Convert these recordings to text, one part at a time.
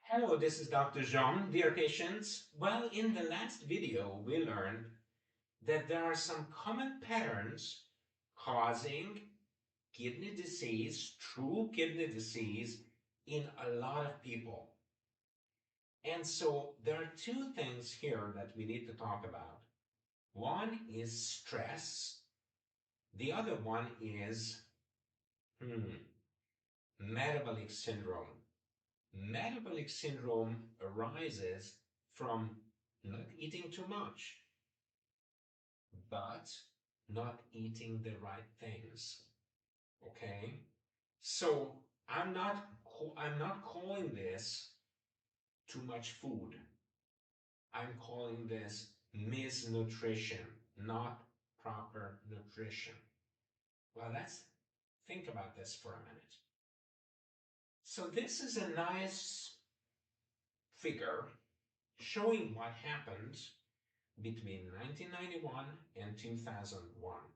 Hello, this is Dr. Jean. Dear patients, well, in the last video, we learned that there are some common patterns causing kidney disease, true kidney disease, in a lot of people. And so there are two things here that we need to talk about. One is stress. The other one is metabolic syndrome. Metabolic syndrome arises from not eating too much, but not eating the right things. Okay? So I'm not calling this too much food. I'm calling this misnutrition, not proper nutrition. Well, let's think about this for a minute. So this is a nice figure showing what happened between 1991 and 2001.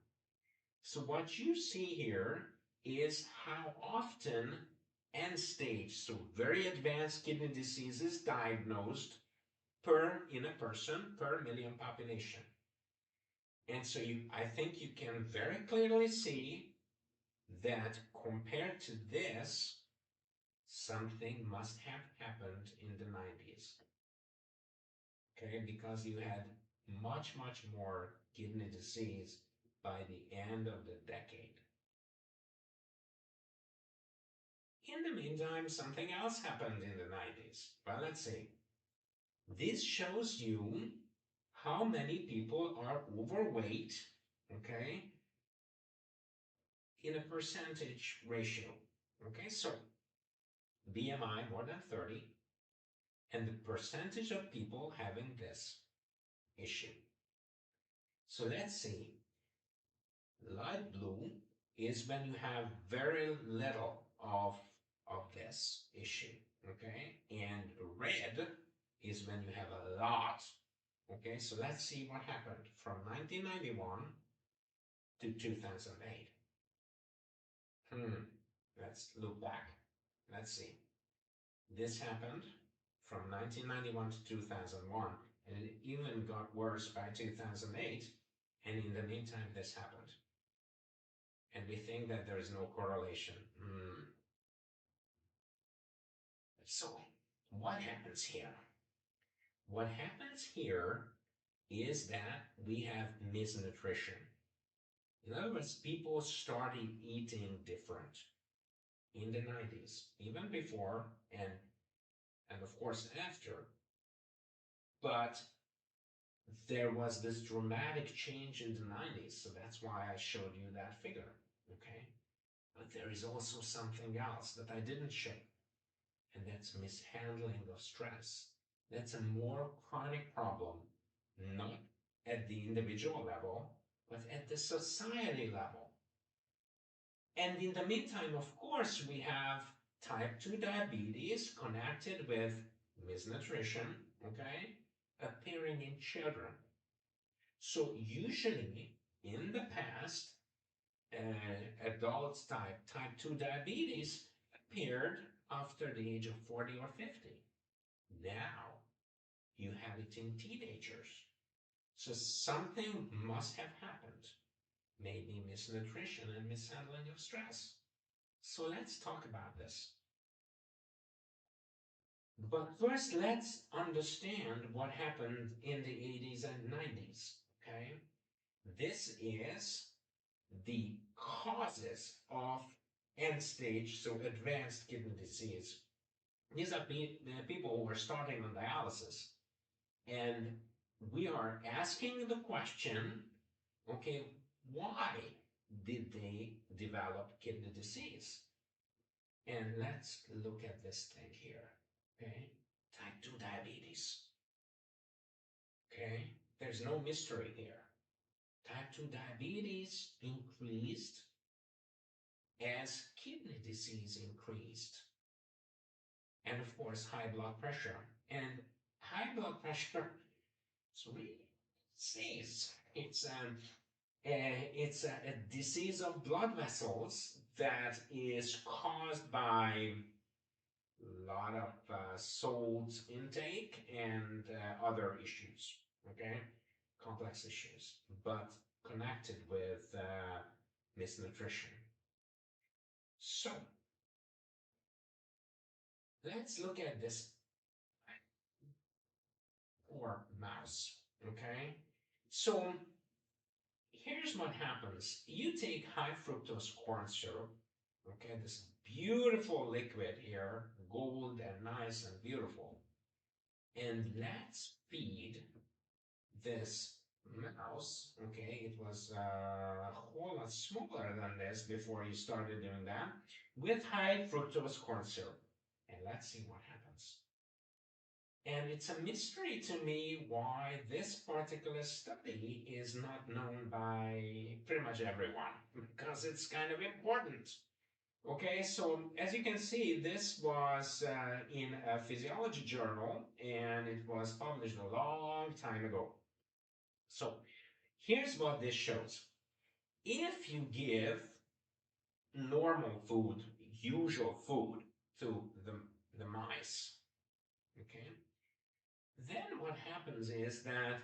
So what you see here is how often end stage, so very advanced kidney disease is diagnosed in a person per million population. And so I think you can very clearly see that compared to this, something must have happened in the 90s. Okay, because you had much, much more kidney disease by the end of the decade. In the meantime, something else happened in the 90s. Well, let's see. This shows you how many people are overweight, okay, in a percentage ratio. Okay, so BMI more than 30, and the percentage of people having this issue. So let's see. Light blue is when you have very little of this issue, okay? And red is when you have a lot, okay? So let's see what happened from 1991 to 2008. Let's look back. Let's see. This happened from 1991 to 2001, and it even got worse by 2008, and in the meantime, this happened. And we think that there is no correlation. So, what happens here? What happens here is that we have misnutrition. In other words, people started eating different in the 90s, even before and of course after. But there was this dramatic change in the 90s, so that's why I showed you that figure, okay? But there is also something else that I didn't show, and that's mishandling of stress. That's a more chronic problem, not at the individual level, but at the society level. And in the meantime, of course, we have type 2 diabetes connected with misnutrition, okay, appearing in children. So usually in the past, adults type 2 diabetes appeared after the age of 40 or 50. Now you have it in teenagers. So something must have happened. Maybe misnutrition and mishandling of stress. So let's talk about this. But first, let's understand what happened in the 80s and 90s, okay? This is the causes of end stage, so advanced kidney disease. These are people who are starting on dialysis. And we are asking the question, okay, why did they develop kidney disease? And let's look at this thing here, okay? Type 2 diabetes, okay? There's no mystery here. Type 2 diabetes increased as kidney disease increased. And of course, high blood pressure. And high blood pressure, so we say it's a disease of blood vessels that is caused by lot of salt intake, and other issues, okay? Complex issues, but connected with misnutrition. So let's look at this poor mouse, okay? So here's what happens. You take high fructose corn syrup, okay, this beautiful liquid here, gold and nice and beautiful, and let's feed this mouse, okay, it was a whole lot smaller than this before you started doing that, with high fructose corn syrup. And let's see what happens. And it's a mystery to me why this particular study is not known by pretty much everyone, because it's kind of important. Okay, so as you can see, this was in a physiology journal and it was published a long time ago. So here's what this shows. If you give normal food, usual food to the mice, okay, then what happens is that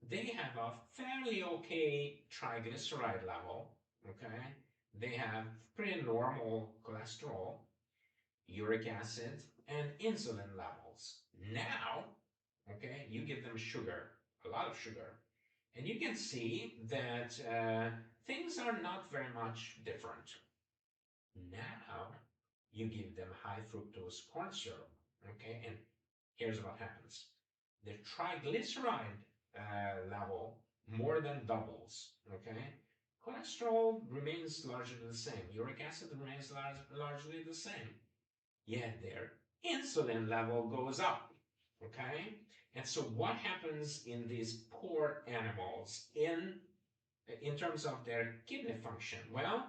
they have a fairly okay triglyceride level, okay? They have pretty normal cholesterol, uric acid, and insulin levels. Now, okay, you give them sugar, a lot of sugar, and you can see that things are not very much different. Now, you give them high fructose corn syrup, okay, and here's what happens. The triglyceride level more than doubles, okay? Cholesterol remains largely the same. Uric acid remains largely the same. Yet their insulin level goes up, okay? And so what happens in these poor animals in terms of their kidney function? Well,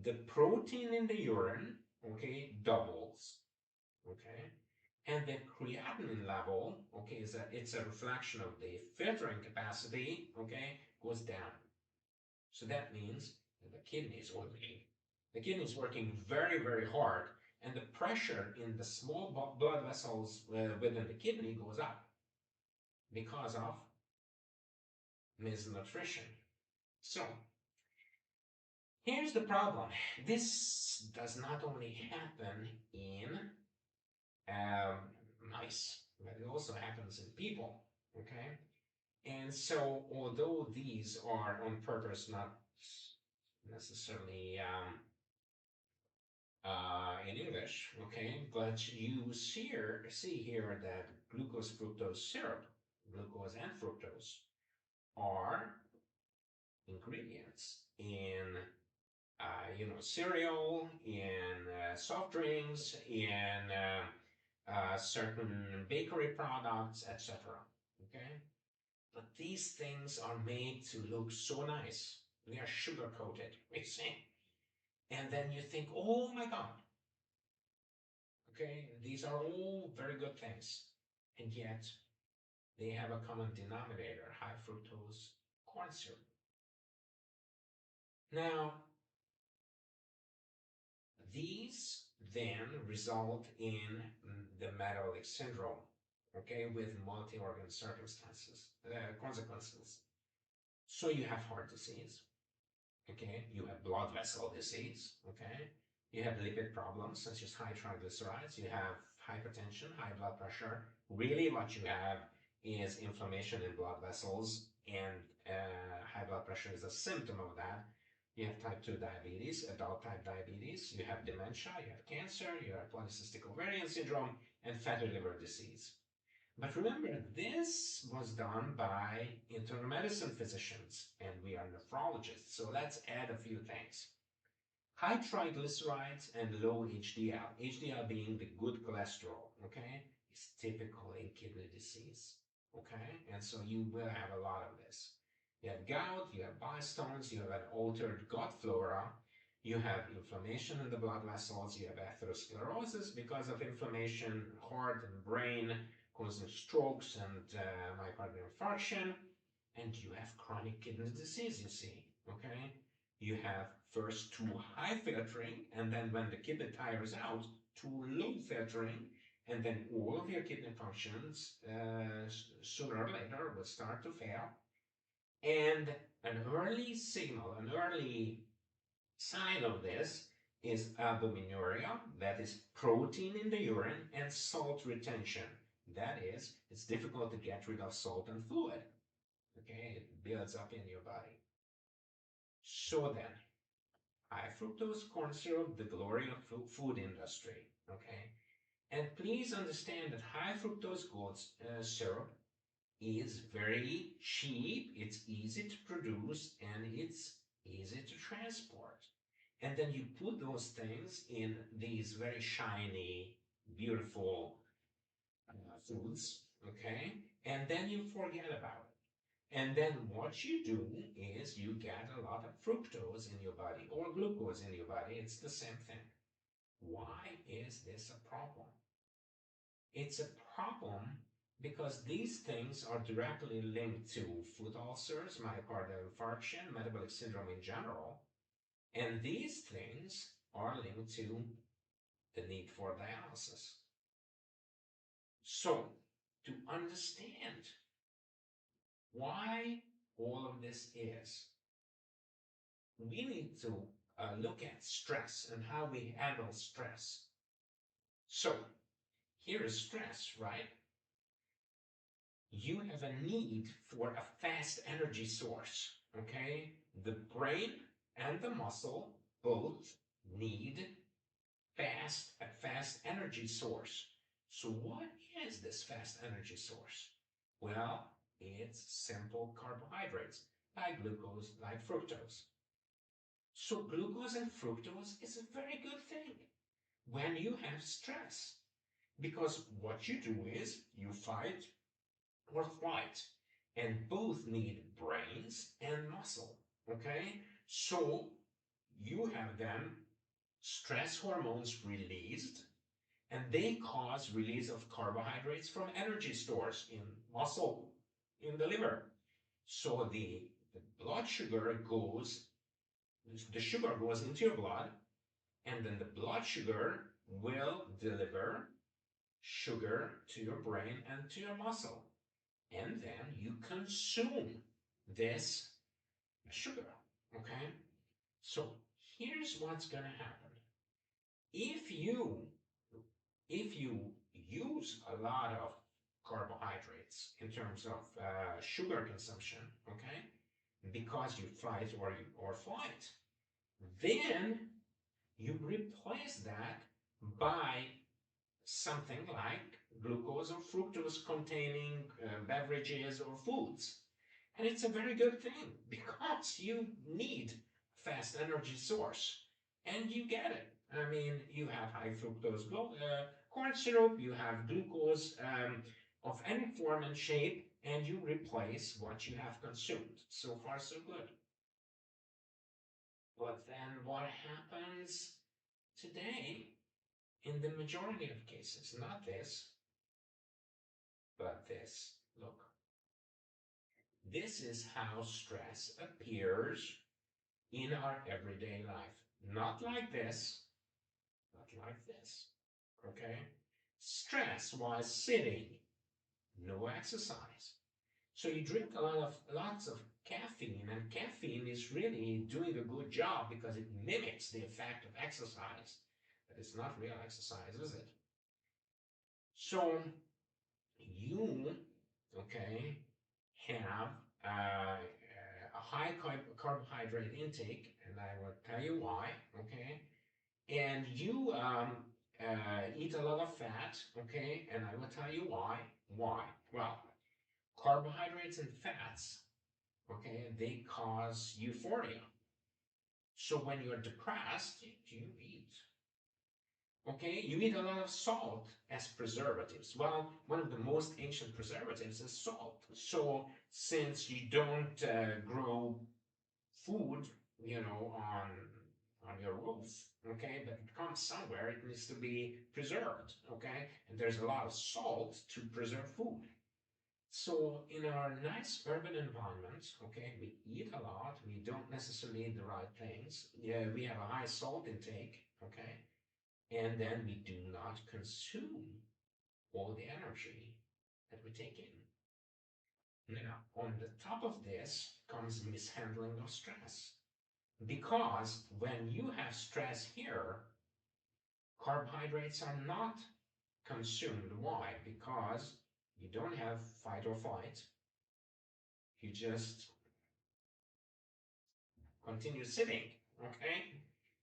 the protein in the urine, okay, doubles, okay? And the creatinine level, okay, it's a reflection of the filtering capacity, okay, goes down. So that means the kidney is working. The kidney is working very, very hard, and the pressure in the small blood vessels within the kidney goes up because of malnutrition. So here's the problem. This does not only happen in um, mice, but it also happens in people, okay? And so, although these are on purpose, not necessarily in English, okay, but you see here that glucose fructose syrup, glucose and fructose, are ingredients in cereal, in soft drinks, in certain bakery products, etc. Okay, but these things are made to look so nice. They are sugar coated, you see. And then you think, oh my God, okay, these are all very good things. And yet they have a common denominator, high fructose corn syrup. Now, these then result in the metabolic syndrome, okay, with multi-organ consequences. So you have heart disease, okay, you have blood vessel disease, okay, you have lipid problems such as high triglycerides, you have hypertension, high blood pressure. Really what you have is inflammation in blood vessels, and high blood pressure is a symptom of that. You have type 2 diabetes, adult type diabetes, you have dementia, you have cancer, you have polycystic ovarian syndrome, and fatty liver disease. But remember, this was done by internal medicine physicians, and we are nephrologists, so let's add a few things. High triglycerides and low HDL, HDL being the good cholesterol, okay, is typical in kidney disease, okay? And so you will have a lot of this. You have gout, you have bile stones, you have an altered gut flora, you have inflammation in the blood vessels, you have atherosclerosis because of inflammation, heart and brain causing strokes and myocardial infarction, and you have chronic kidney disease, you see, okay? You have first too high filtering, and then when the kidney tires out, to low filtering, and then all of your kidney functions sooner or later will start to fail. And an early signal, an early sign of this is albuminuria, that is protein in the urine, and salt retention. That is, it's difficult to get rid of salt and fluid. Okay, it builds up in your body. So then, high fructose corn syrup, the glory of food industry. Okay, and please understand that high fructose syrup is very cheap, it's easy to produce, and it's easy to transport. And then you put those things in these very shiny, beautiful foods, okay? And then you forget about it. And then what you do is you get a lot of fructose in your body or glucose in your body. It's the same thing. Why is this a problem? It's a problem because these things are directly linked to foot ulcers, myocardial infarction, metabolic syndrome in general, and these things are linked to the need for dialysis. So, to understand why all of this is, we need to look at stress and how we handle stress. So, here is stress, right? You have a need for a fast energy source, okay? The brain and the muscle both need a fast energy source. So what is this fast energy source? Well, it's simple carbohydrates, like glucose, like fructose. So glucose and fructose is a very good thing when you have stress, because what you do is you fight or flight, and both need brains and muscle, okay? So you have then stress hormones released, and they cause release of carbohydrates from energy stores in muscle, in the liver. So the blood sugar goes, the sugar goes into your blood, and then the blood sugar will deliver sugar to your brain and to your muscle. And then you consume this sugar, okay? So here's what's going to happen. If you use a lot of carbohydrates in terms of sugar consumption, okay, because you fight or flight, then you replace that by something like glucose or fructose containing beverages or foods. And it's a very good thing because you need a fast energy source and you get it. I mean, you have high fructose corn syrup, you have glucose of any form and shape, and you replace what you have consumed. So far, so good. But then what happens today in the majority of cases? Not this, but this. Look, this is how stress appears in our everyday life. Not like this, not like this. Okay? Stress while sitting, no exercise. So you drink lots of caffeine, and caffeine is really doing a good job because it mimics the effect of exercise. But it's not real exercise, is it? So you, okay, have a high carbohydrate intake, and I will tell you why, okay? And you eat a lot of fat, okay? And I will tell you why. Why? Well, carbohydrates and fats, okay, they cause euphoria. So when you're depressed, you eat. Okay, you eat a lot of salt as preservatives. Well, one of the most ancient preservatives is salt. So since you don't grow food, on your roof, okay, but it comes somewhere, it needs to be preserved, okay, and there's a lot of salt to preserve food. So in our nice urban environment, okay, we eat a lot, we don't necessarily eat the right things. Yeah, we have a high salt intake, okay, and then we do not consume all the energy that we take in. Now, on the top of this comes mishandling of stress. Because when you have stress here, carbohydrates are not consumed. Why? Because you don't have fight or flight. You just continue sitting, okay?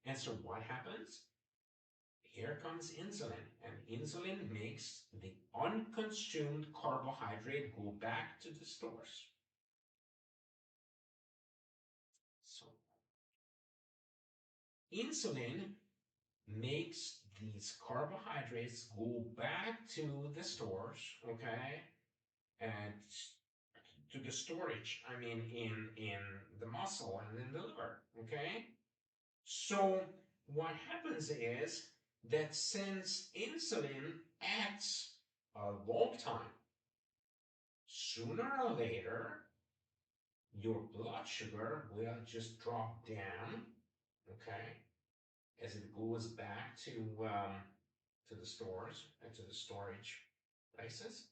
And so what happens? Here comes insulin, and insulin makes the unconsumed carbohydrate go back to the stores. So insulin makes these carbohydrates go back to the stores, okay, and to the storage, I mean, in the muscle and in the liver, okay? So what happens is that since insulin acts a long time, sooner or later, your blood sugar will just drop down, okay, as it goes back to the stores and to the storage places,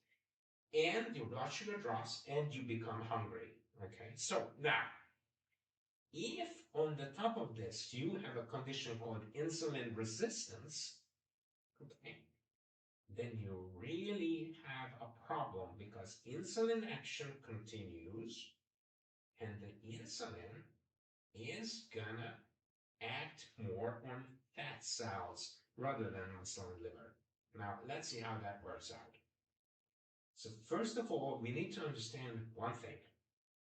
and your blood sugar drops and you become hungry. Okay, so now, if on the top of this you have a condition called insulin resistance, okay, then you really have a problem because insulin action continues and the insulin is gonna act more on fat cells rather than muscle and liver. Now, let's see how that works out. So first of all, we need to understand one thing,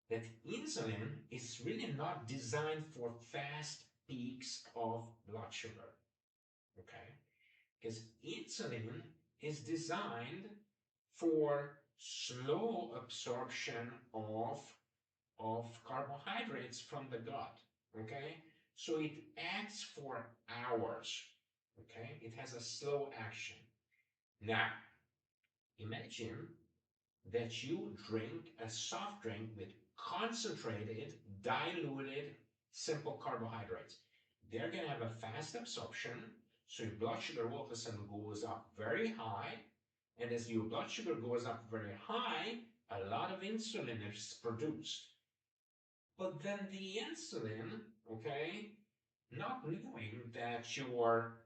that insulin is really not designed for fast peaks of blood sugar, okay? Because insulin is designed for slow absorption of carbohydrates from the gut, okay? So it acts for hours, okay? It has a slow action. Now, imagine that you drink a soft drink with concentrated, diluted, simple carbohydrates. They're going to have a fast absorption, so your blood sugar all of a sudden goes up very high. And as your blood sugar goes up very high, a lot of insulin is produced. But then the insulin, okay, not knowing that your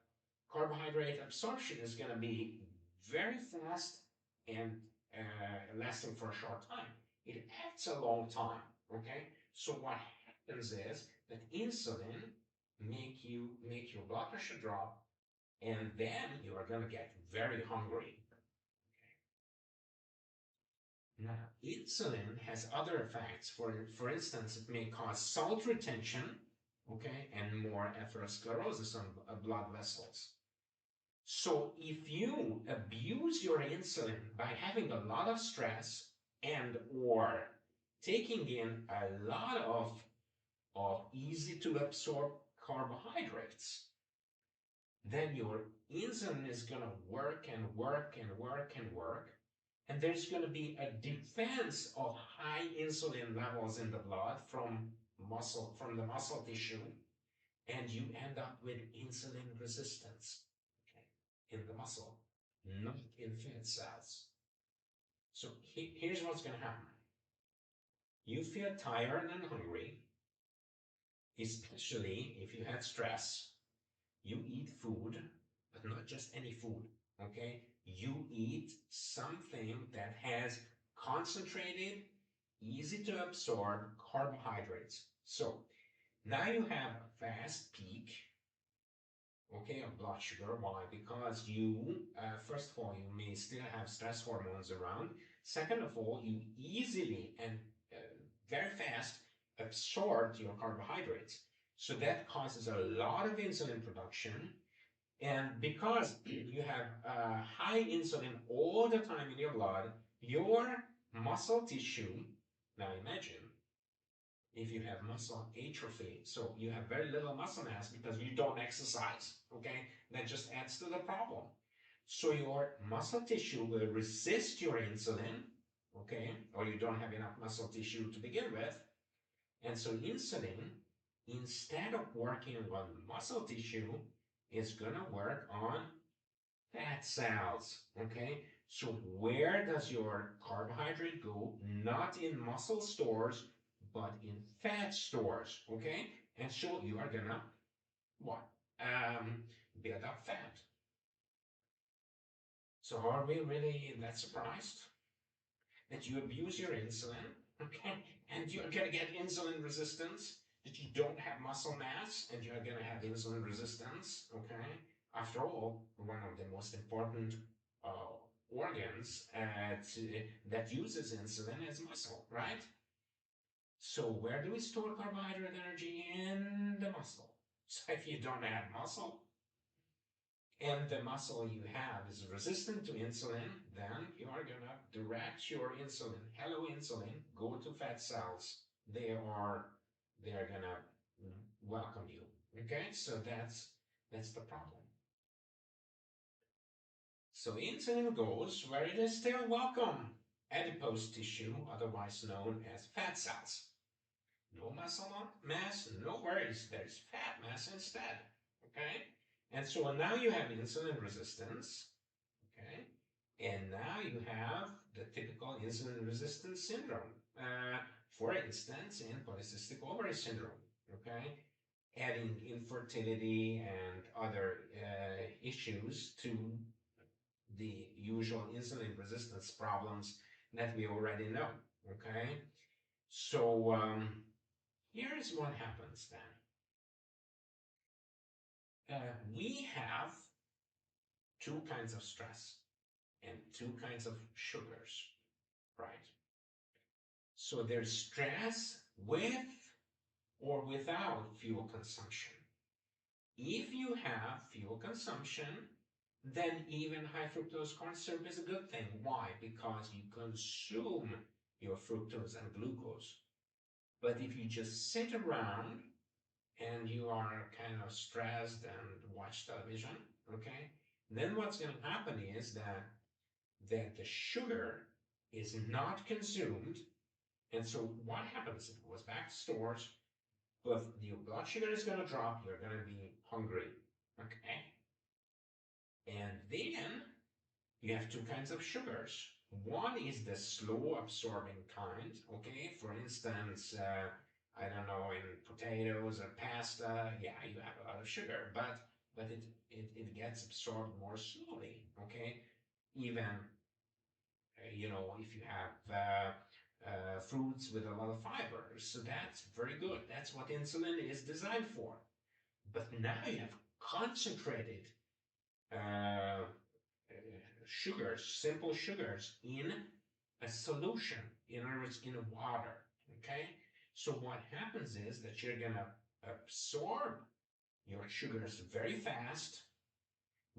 carbohydrate absorption is going to be very fast and lasting for a short time. It acts a long time, okay? So what happens is that insulin make your blood pressure drop, and then you are going to get very hungry. Now, insulin has other effects. For instance, it may cause salt retention, okay, and more atherosclerosis on blood vessels. So if you abuse your insulin by having a lot of stress and or taking in a lot of easy to absorb carbohydrates, then your insulin is going to work and work and work and work. And there's going to be a defense of high insulin levels in the blood from the muscle tissue, and you end up with insulin resistance, okay, in the muscle, not in fat cells. So here's what's going to happen. You feel tired and hungry, especially if you had stress. You eat food, but not just any food, okay? You eat something that has concentrated, easy to absorb carbohydrates. So now you have a fast peak, okay, of blood sugar. Why? Because you, first of all, you may still have stress hormones around. Second of all, you easily and very fast absorb your carbohydrates. So that causes a lot of insulin production. And because you have high insulin all the time in your blood, your muscle tissue, now imagine if you have muscle atrophy, so you have very little muscle mass because you don't exercise, okay? That just adds to the problem. So your muscle tissue will resist your insulin, okay? Or you don't have enough muscle tissue to begin with. And so insulin, instead of working on muscle tissue, It's gonna work on fat cells, okay? So where does your carbohydrate go? Not in muscle stores, but in fat stores, okay? And so you are gonna, what? Build up fat. So are we really that surprised that you abuse your insulin, okay? And you're gonna get insulin resistance, that you don't have muscle mass, and you're gonna have insulin resistance, okay? After all, one of the most important organs that uses insulin is muscle, right? So where do we store carbohydrate energy? In the muscle. So if you don't have muscle, and the muscle you have is resistant to insulin, then you are gonna direct your insulin. Hello, insulin, go to fat cells. They are gonna welcome you. Okay, so that's the problem. So insulin goes where it is still welcome. Adipose tissue, otherwise known as fat cells. No muscle mass, no worries. There's fat mass instead. Okay? And so now you have insulin resistance. Okay? And now you have the typical insulin resistance syndrome. For instance, in polycystic ovary syndrome. Okay? Adding infertility and other issues to the usual insulin resistance problems that we already know. Okay? So here's what happens then. We have two kinds of stress and two kinds of sugars, right? So there's stress with or without fuel consumption. If you have fuel consumption, then even high fructose corn syrup is a good thing. Why? Because you consume your fructose and glucose. But if you just sit around and you are kind of stressed and watch television, okay, then what's going to happen is that the sugar is not consumed. And so what happens? It goes back to stores, but your blood sugar is going to drop. You're going to be hungry, okay? And then you have two kinds of sugars. One is the slow absorbing kind, okay? For instance, I don't know, in potatoes or pasta, yeah, you have a lot of sugar, but it gets absorbed more slowly, okay? Even if you have fruits with a lot of fiber. So that's very good. That's what insulin is designed for. But now you have concentrated uh, sugars, simple sugars in a solution, in other words, in water. Okay? So what happens is that you're going to absorb your sugars very fast.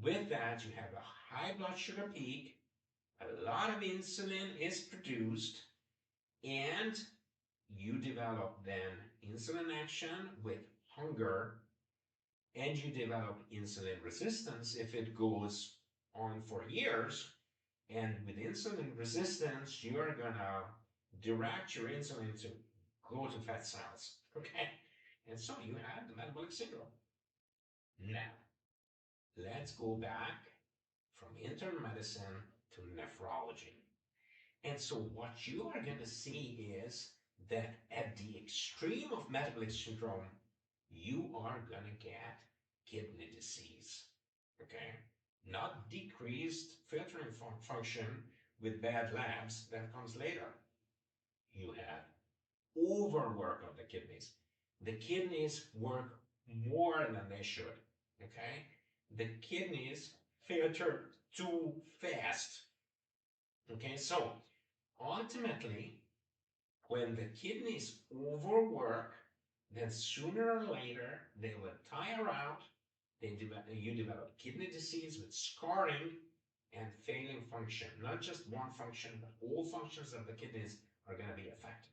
With that, you have a high blood sugar peak. A lot of insulin is produced, and you develop then insulin action with hunger, and you develop insulin resistance if it goes on for years. And with insulin resistance, you're gonna direct your insulin to go to fat cells. Okay? And so you have the metabolic syndrome. Now, let's go back from internal medicine to nephrology. And so what you are going to see is that at the extreme of metabolic syndrome, you are going to get kidney disease, okay? Not decreased filtering function with bad labs, that comes later. You have overwork of the kidneys. The kidneys work more than they should, okay? The kidneys filter too fast, okay? So ultimately, when the kidneys overwork, then sooner or later they will tire out. You develop kidney disease with scarring and failing function. Not just one function, but all functions of the kidneys are going to be affected.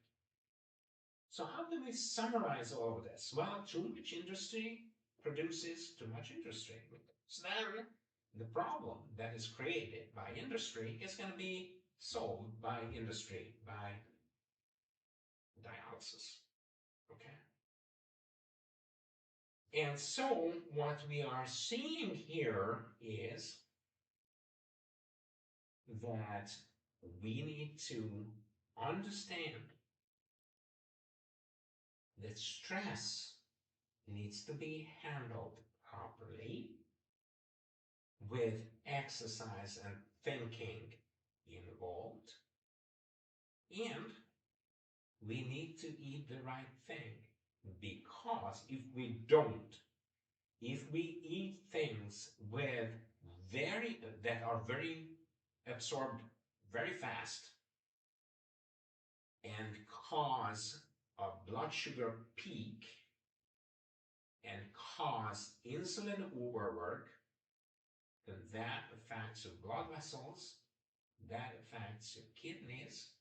So how do we summarize all of this? Well, too much industry produces too much industry. So then the problem that is created by industry is going to be solved by industry, by dialysis. Okay? And so what we are seeing here is that we need to understand that stress needs to be handled properly with exercise and thinking involved, and we need to eat the right thing, because if we eat things with that are very absorbed very fast and cause a blood sugar peak and cause insulin overwork, then that affects your blood vessels, that affects your kidneys,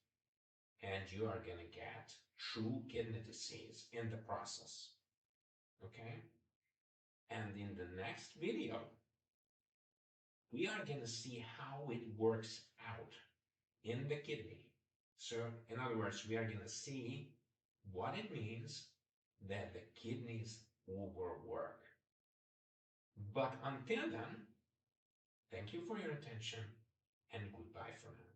and you are going to get true kidney disease in the process. Okay? And in the next video, we are going to see how it works out in the kidney. So, in other words, we are going to see what it means that the kidneys overwork. But until then, thank you for your attention and goodbye for now.